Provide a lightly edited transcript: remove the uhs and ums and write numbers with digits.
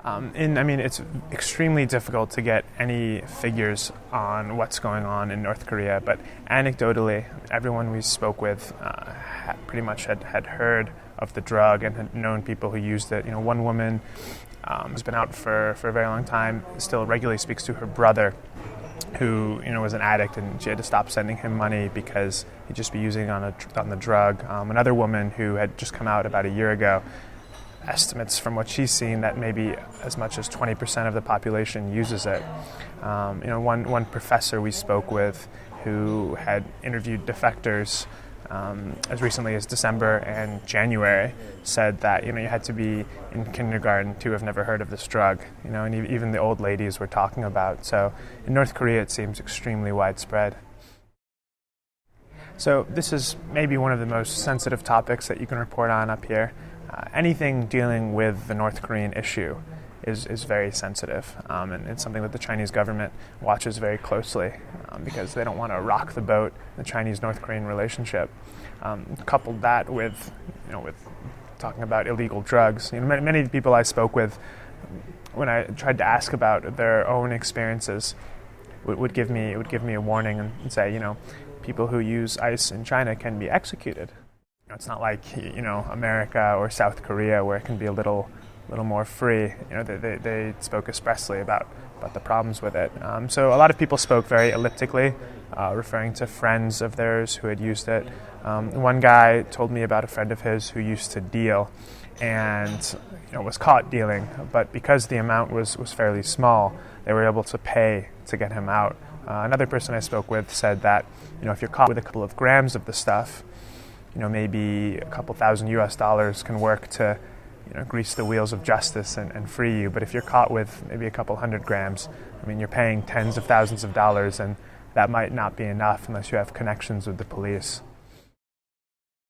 It's extremely difficult to get any figures on what's going on in North Korea, but anecdotally, everyone we spoke with pretty much had heard of the drug and had known people who used it. One woman who's been out for a very long time still regularly speaks to her brother, who was an addict, and she had to stop sending him money because he'd just be using on the drug. Another woman who had just come out about a year ago, estimates from what she's seen that maybe as much as 20% of the population uses it. One professor we spoke with who had interviewed defectors as recently as December and January said that you had to be in kindergarten to have never heard of this drug, and even the old ladies were talking about. So in North Korea it seems extremely widespread. So this is maybe one of the most sensitive topics that you can report on up here. Anything dealing with the North Korean issue is very sensitive, and it's something that the Chinese government watches very closely because they don't want to rock the boat in the Chinese-North Korean relationship. Coupled that with talking about illegal drugs, many of the people I spoke with, when I tried to ask about their own experiences, would give me a warning and say, people who use ice in China can be executed. It's not like America or South Korea where it can be a little more free. They spoke expressly about the problems with it. So a lot of people spoke very elliptically, referring to friends of theirs who had used it. One guy told me about a friend of his who used to deal and was caught dealing, but because the amount was fairly small, they were able to pay to get him out. Another person I spoke with said that if you're caught with a couple of grams of the stuff, maybe a couple $1,000 can work to grease the wheels of justice and free you. But if you're caught with maybe a couple 100 grams, you're paying tens of thousands of dollars, and that might not be enough unless you have connections with the police.